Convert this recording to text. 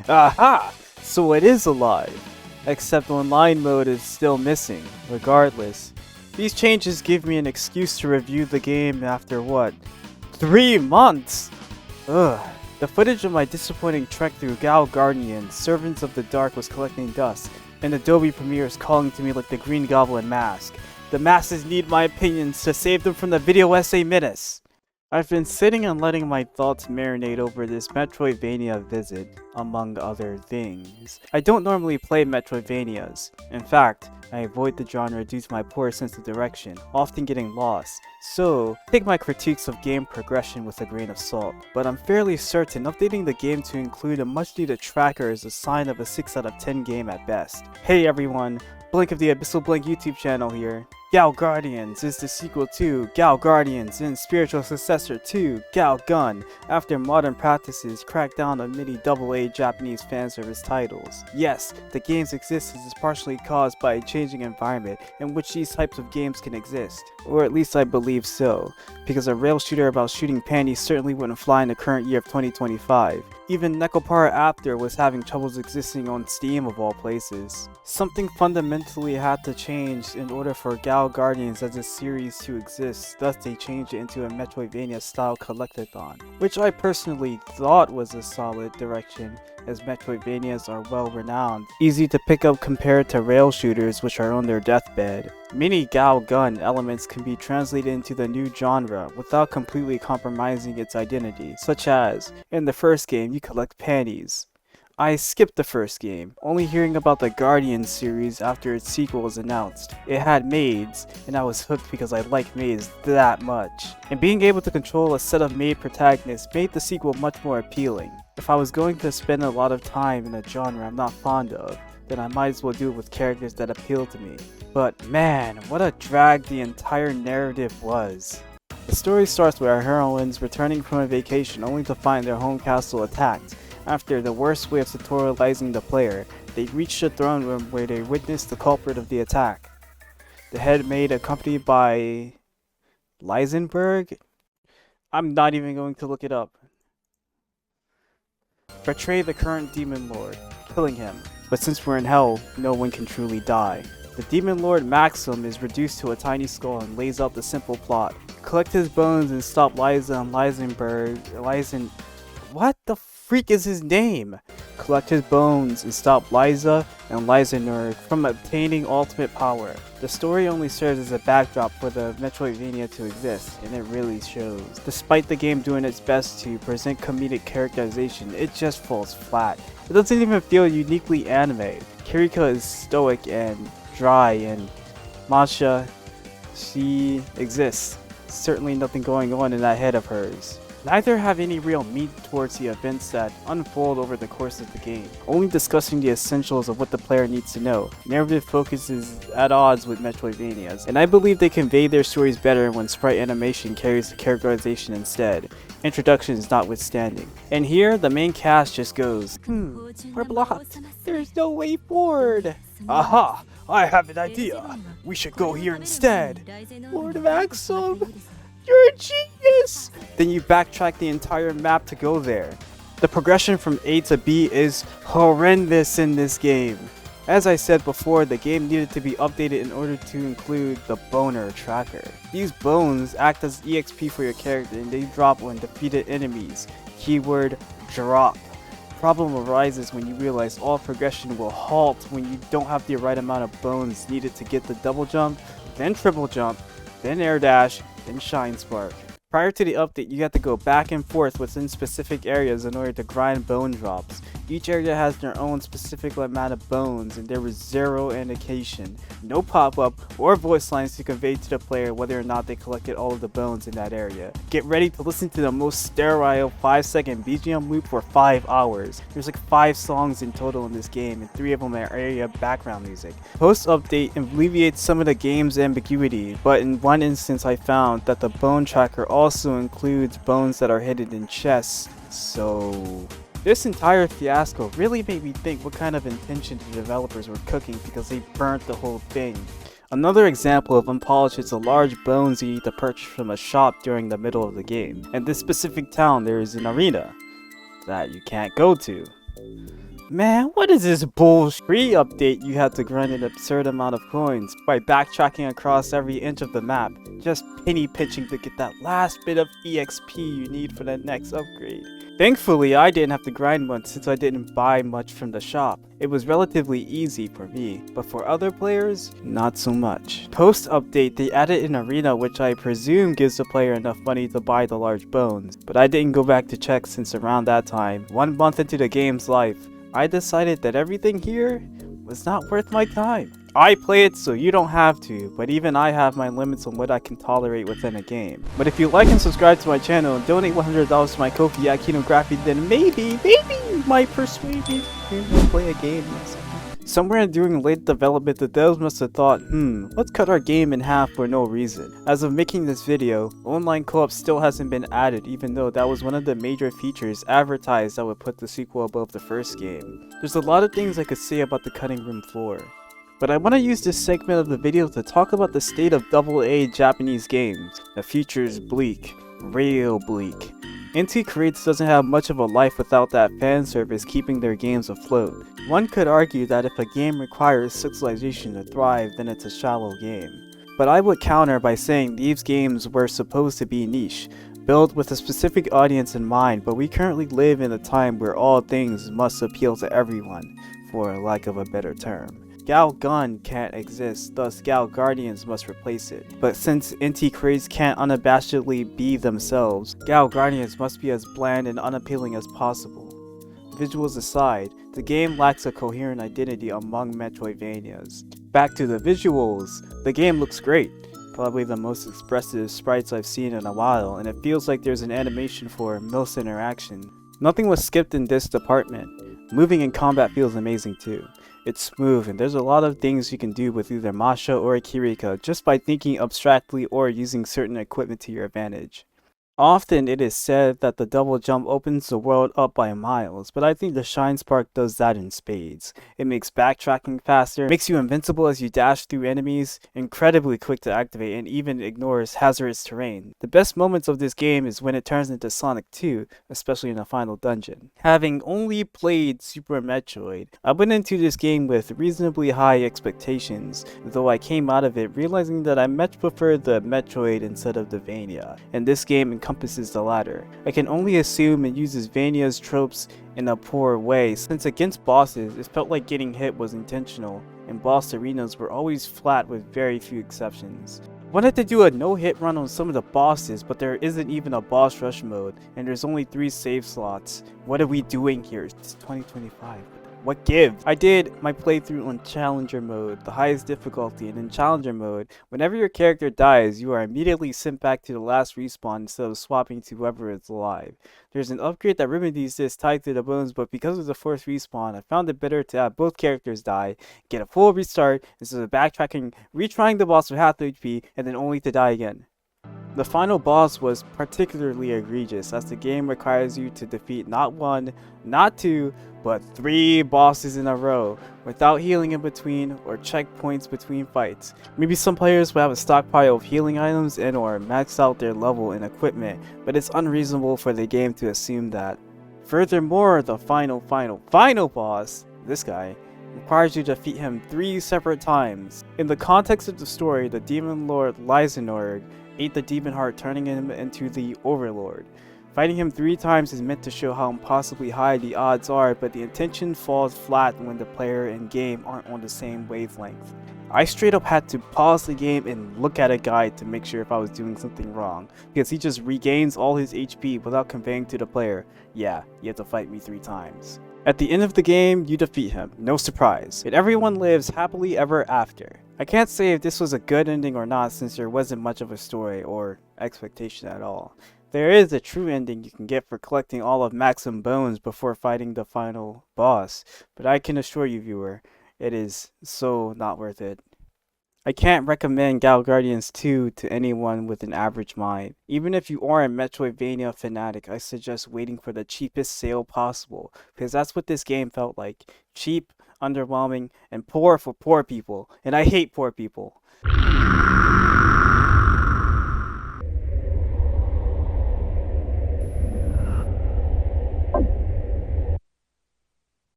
Aha! So it is alive. Except online mode is still missing. Regardless, these changes give me an excuse to review the game after what? 3 months! Ugh. The footage of my disappointing trek through Gal Guardian, Servants of the Dark was collecting dust, and Adobe Premiere is calling to me like the Green Goblin mask. The masses need my opinions to save them from the video essay menace. I've been sitting and letting my thoughts marinate over this Metroidvania visit, among other things. I don't normally play Metroidvanias. In fact, I avoid the genre due to my poor sense of direction, often getting lost. So, take my critiques of game progression with a grain of salt. But I'm fairly certain updating the game to include a much needed tracker is a sign of a 6 out of 10 game at best. Hey everyone, Blink of the Abyssal Blink YouTube channel here. Gal Guardians is the sequel to Gal Guardians and spiritual successor to Gal Gun, after modern practices crack down on many AA Japanese fanservice titles. Yes, the game's existence is partially caused by a changing environment in which these types of games can exist. Or at least I believe so, because a rail shooter about shooting panties certainly wouldn't fly in the current year of 2025. Even Nekopara After was having troubles existing on Steam of all places. Something fundamentally had to change in order for Gal Guardians as a series to exist, thus they changed it into a Metroidvania style collectathon, which I personally thought was a solid direction, as Metroidvanias are well renowned, easy to pick up compared to rail shooters which are on their deathbed. Many Gal Gun elements can be translated into the new genre without completely compromising its identity, such as, in the first game you collect panties. I skipped the first game, only hearing about the Guardian series after its sequel was announced. It had maids, and I was hooked because I like maids that much. And being able to control a set of maid protagonists made the sequel much more appealing. If I was going to spend a lot of time in a genre I'm not fond of, then I might as well do it with characters that appeal to me. But man, what a drag the entire narrative was. The story starts with our heroines returning from a vacation only to find their home castle attacked. After the worst way of tutorializing the player, they reach the throne room where they witness the culprit of the attack. The head maid, accompanied by Lysenberg? I'm not even going to look it up. Betray the current demon lord, killing him. But since we're in hell, no one can truly die. The demon lord Maxim is reduced to a tiny skull and lays out the simple plot. Collect his bones and stop Liza and what the freak is his name? Collect his bones and stop Liza and Lysenberg from obtaining ultimate power. The story only serves as a backdrop for the Metroidvania to exist, and it really shows. Despite the game doing its best to present comedic characterization, it just falls flat. It doesn't even feel uniquely anime. Kirika is stoic and dry, and Masha, she exists. Certainly nothing going on in that head of hers. Neither have any real meat towards the events that unfold over the course of the game, only discussing the essentials of what the player needs to know. Narrative focus is at odds with Metroidvanias, and I believe they convey their stories better when sprite animation carries the characterization instead, introductions notwithstanding. And here, the main cast just goes, we're blocked. There's no way forward. Aha! I have an idea. We should go here instead. Lord Maxim, you're a genius! Then you backtrack the entire map to go there. The progression from A to B is horrendous in this game. As I said before, the game needed to be updated in order to include the boner tracker. These bones act as EXP for your character and they drop when defeated enemies. Keyword drop. Problem arises when you realize all progression will halt when you don't have the right amount of bones needed to get the double jump, then triple jump, then air dash, then shine spark. Prior to the update, you have to go back and forth within specific areas in order to grind bone drops. Each area has their own specific amount of bones, and there was zero indication, no pop-up or voice lines to convey to the player whether or not they collected all of the bones in that area. Get ready to listen to the most sterile 5-second BGM loop for 5 hours. There's like 5 songs in total in this game, and 3 of them are area background music. Post-update alleviates some of the game's ambiguity, but in one instance I found that the bone tracker also includes bones that are hidden in chests, so this entire fiasco really made me think what kind of intention the developers were cooking because they burnt the whole thing. Another example of unpolished is the large bones you need to purchase from a shop during the middle of the game. In this specific town there is an arena that you can't go to. man, what is this bullshit? Pre-update, you had to grind an absurd amount of coins by backtracking across every inch of the map, just penny pinching to get that last bit of EXP you need for the next upgrade. Thankfully, I didn't have to grind much since I didn't buy much from the shop. It was relatively easy for me, but for other players, not so much. Post-update, they added an arena which I presume gives the player enough money to buy the large bones, but I didn't go back to check since around that time, 1 month into the game's life, I decided that everything here was not worth my time. I play it so you don't have to, but even I have my limits on what I can tolerate within a game. But if you like and subscribe to my channel and donate $100 to my Ko-fi at Kingdom Graphic, then maybe you might persuade me to play a game. Somewhere during late development, the devs must have thought, let's cut our game in half for no reason. As of making this video, online co-op still hasn't been added, even though that was one of the major features advertised that would put the sequel above the first game. There's a lot of things I could say about the cutting room floor, but I want to use this segment of the video to talk about the state of AA Japanese games. The future is bleak, real bleak. NT Creates doesn't have much of a life without that fan service keeping their games afloat. One could argue that if a game requires sexualization to thrive, then it's a shallow game. But I would counter by saying these games were supposed to be niche, built with a specific audience in mind, but we currently live in a time where all things must appeal to everyone, for lack of a better term. Gal Gun can't exist, thus Gal Guardians must replace it. But since NT Creates can't unabashedly be themselves, Gal Guardians must be as bland and unappealing as possible. Visuals aside, the game lacks a coherent identity among Metroidvanias. Back to the visuals, the game looks great. Probably the most expressive sprites I've seen in a while, and it feels like there's an animation for most interaction. Nothing was skipped in this department. Moving in combat feels amazing too. It's smooth, and there's a lot of things you can do with either Masha or Kirika just by thinking abstractly or using certain equipment to your advantage. Often it is said that the double jump opens the world up by miles, but I think the Shine Spark does that in spades. It makes backtracking faster, makes you invincible as you dash through enemies, incredibly quick to activate, and even ignores hazardous terrain. The best moments of this game is when it turns into Sonic 2, especially in the final dungeon. Having only played Super Metroid, I went into this game with reasonably high expectations, though I came out of it realizing that I much prefer the Metroid instead of the Vania, and this game encompasses the latter. I can only assume it uses Vania's tropes in a poor way, since against bosses, it felt like getting hit was intentional, and boss arenas were always flat with very few exceptions. I wanted to do a no-hit run on some of the bosses, but there isn't even a boss rush mode, and there's only 3 save slots. What are we doing here? It's 2025. What gives? I did my playthrough on Challenger mode, the highest difficulty, and in Challenger mode, whenever your character dies, you are immediately sent back to the last respawn instead of swapping to whoever is alive. There's an upgrade that remedies this tied to the bones, but because of the forced respawn, I found it better to have both characters die, get a full restart, instead of backtracking, retrying the boss with half the HP, and then only to die again. The final boss was particularly egregious, as the game requires you to defeat not 1, not 2, but 3 bosses in a row, without healing in between or checkpoints between fights. Maybe some players will have a stockpile of healing items and or max out their level and equipment, but it's unreasonable for the game to assume that. Furthermore, the final boss, this guy, requires you to defeat him 3 separate times. In the context of the story, the Demon Lord Lysanorg ate the demon heart, turning him into the Overlord. Fighting him 3 times is meant to show how impossibly high the odds are, but the intention falls flat when the player and game aren't on the same wavelength. I straight up had to pause the game and look at a guide to make sure if I was doing something wrong, because he just regains all his HP without conveying to the player, yeah, you have to fight me 3 times. At the end of the game, you defeat him, no surprise, and everyone lives happily ever after. I can't say if this was a good ending or not, since there wasn't much of a story or expectation at all. There is a true ending you can get for collecting all of Maxim Bones before fighting the final boss, but I can assure you, viewer, it is so not worth it. I can't recommend Gal Guardians 2 to anyone with an average mind. Even if you are a Metroidvania fanatic, I suggest waiting for the cheapest sale possible, because that's what this game felt like. Cheap, underwhelming, and poor for poor people, and I hate poor people.